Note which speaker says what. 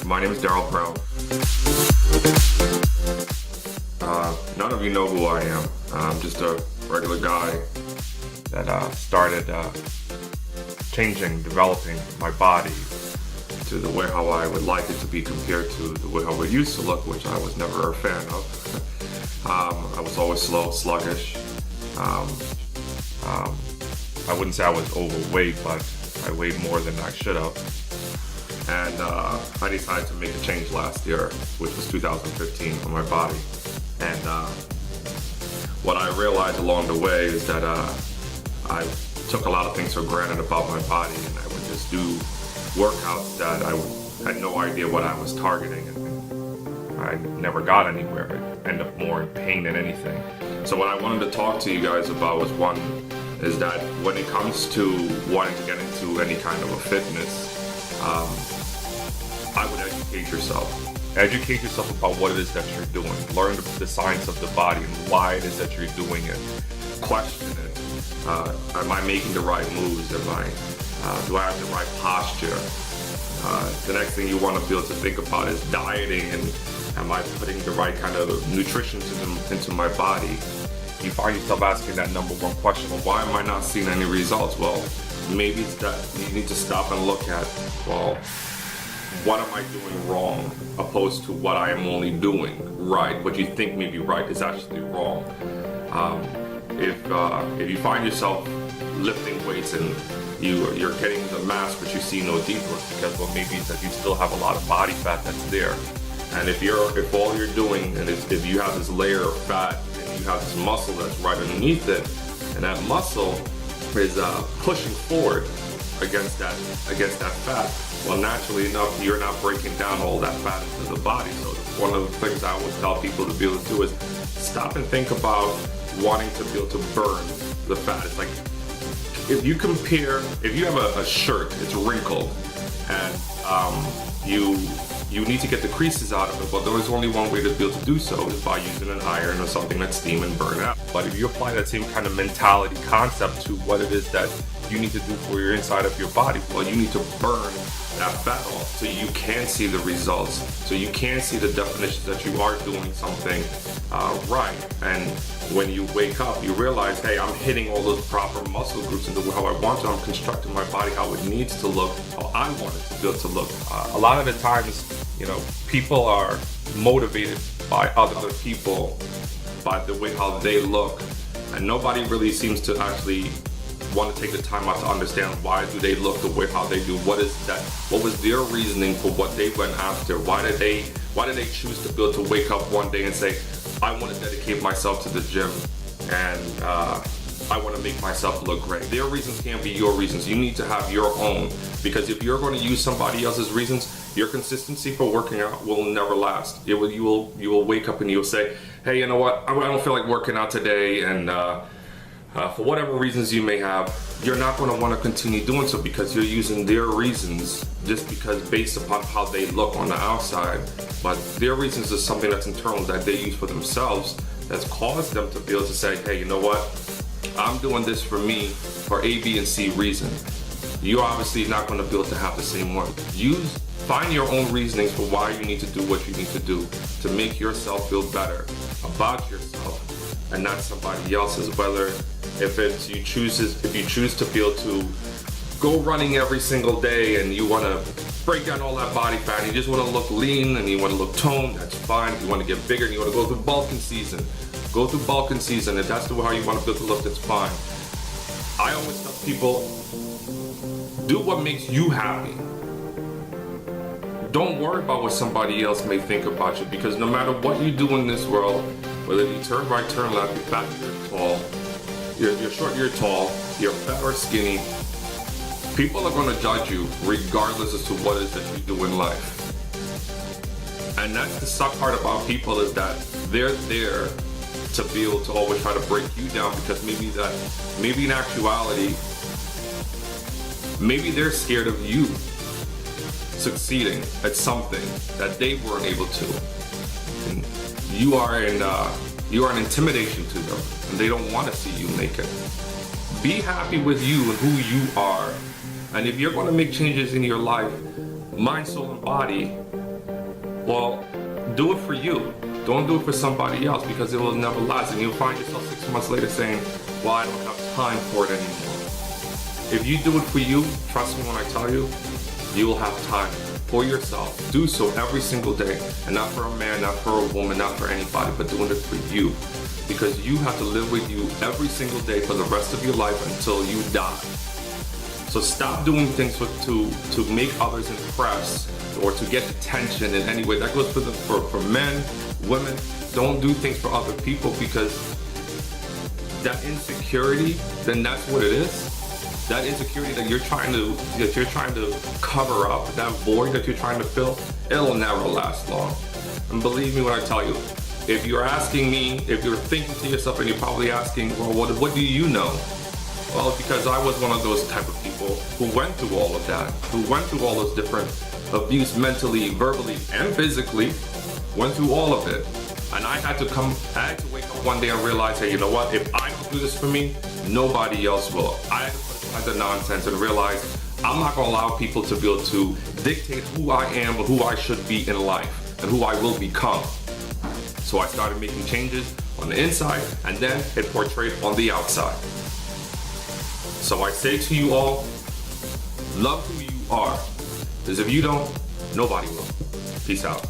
Speaker 1: My name is Darryl Browne. None of you know who I am. I'm just a regular guy that started changing, developing my body to the way how I would like it to be compared to the way how it used to look, which I was never a fan of. I was always slow, sluggish. I wouldn't say I was overweight, but I weighed more than I should have. And I decided to make a change last year, which was 2015, for my body. And what I realized along the way is that I took a lot of things for granted about my body, and I would just do workouts that I had no idea what I was targeting, and I never got anywhere. I ended up more in pain than anything. So what I wanted to talk to you guys about was, one, is that when it comes to wanting to get into any kind of a fitness, I would educate yourself. Educate yourself about what it is that you're doing. Learn the science of the body and why it is that you're doing it. Question it. Am I making the right moves? Do I have the right posture? The next thing you want to be able to think about is dieting, and am I putting the right kind of nutrition into my body? You find yourself asking that number one question, well, why am I not seeing any results? Well, maybe it's that you need to stop and look at, well, what am I doing wrong, opposed to what I am only doing right. What you think may be right is actually wrong. If you find yourself lifting weights and you're getting the mass but you see no difference, because, well, maybe it's that you still have a lot of body fat that's there. And if all you're doing, and if you have this layer of fat and you have this muscle that's right underneath it, and that muscle is pushing forward against that fat, well, naturally enough, you're not breaking down all that fat into the body. So one of the things I always tell people to be able to do is stop and think about wanting to be able to burn the fat. It's like, if you have a shirt, it's wrinkled, and you need to get the creases out of it, but there is only one way to be able to do so, is by using an iron or something that's steam and burn out. But if you apply that same kind of mentality concept to what it is that you need to do for your inside of your body, well, you need to burn that fat off so you can see the results, so you can see the definition that you are doing something right. And when you wake up, you realize, hey, I'm hitting all those proper muscle groups into how I want to. I'm constructing my body how it needs to look, how I want it to be able to look. A lot of the times, people are motivated by other people, by the way how they look, and nobody really seems to actually want to take the time out to understand why do they look the way how they do. What was their reasoning for what they went after? Why did they choose to be able to wake up one day and say, I want to dedicate myself to the gym, and I want to make myself look great? Their reasons can't be your reasons. You need to have your own, because if you're going to use somebody else's reasons, your consistency for working out will never last. You will wake up and you'll say, hey, you know what, I don't feel like working out today, and for whatever reasons you may have, you're not going to want to continue doing so, because you're using their reasons just because based upon how they look on the outside. But their reasons is something that's internal that they use for themselves, that's caused them to be able to say, hey, you know what, I'm doing this for me for A, B, and C reason. You're obviously not going to be able to have the same one. Find your own reasonings for why you need to do what you need to do to make yourself feel better about yourself and not somebody else's. Whether if you choose to be able to go running every single day and you want to break down all that body fat, and you just want to look lean and you want to look toned, that's fine. If you want to get bigger and you want to go through bulking season, go through bulking season. If that's how you want to be able to look, that's fine. I always tell people, do what makes you happy. Don't worry about what somebody else may think about you, because no matter what you do in this world, whether you turn right, turn left, you're fat, you're tall, you're short, you're tall, you're fat or skinny, people are going to judge you regardless as to what it is that you do in life. And that's the suck part about people, is that they're there to be able to always try to break you down, because maybe in actuality, maybe they're scared of you succeeding at something that they weren't able to. And you are an intimidation to them, and they don't want to see you make it. Be happy with you and who you are. And if you're going to make changes in your life, mind, soul, and body, Well, do it for you. Don't do it for somebody else, because it will never last, and you'll find yourself 6 months later saying, well, I don't have time for it anymore. If you do it for you, trust me when I tell you, you will have time for yourself. Do so every single day, and not for a man, not for a woman, not for anybody, but doing it for you. Because you have to live with you every single day for the rest of your life until you die. So stop doing things to make others impressed or to get attention in any way. That goes for men, women. Don't do things for other people, because that insecurity, then that's what it is. That insecurity that you're trying to cover up, that void that you're trying to fill, it'll never last long. And believe me when I tell you, if you're asking me, if you're thinking to yourself and you're probably asking, well, what do you know? Well, because I was one of those type of people who went through all of that, who went through all those different abuse mentally, verbally, and physically, went through all of it. And I had to wake up one day and realize, hey, you know what? If I don't do this for me, nobody else will. I had to put aside the nonsense and realize I'm not gonna allow people to be able to dictate who I am or who I should be in life and who I will become. So I started making changes on the inside, and then it portrayed on the outside. So I say to you all, love who you are, because if you don't, nobody will. Peace out.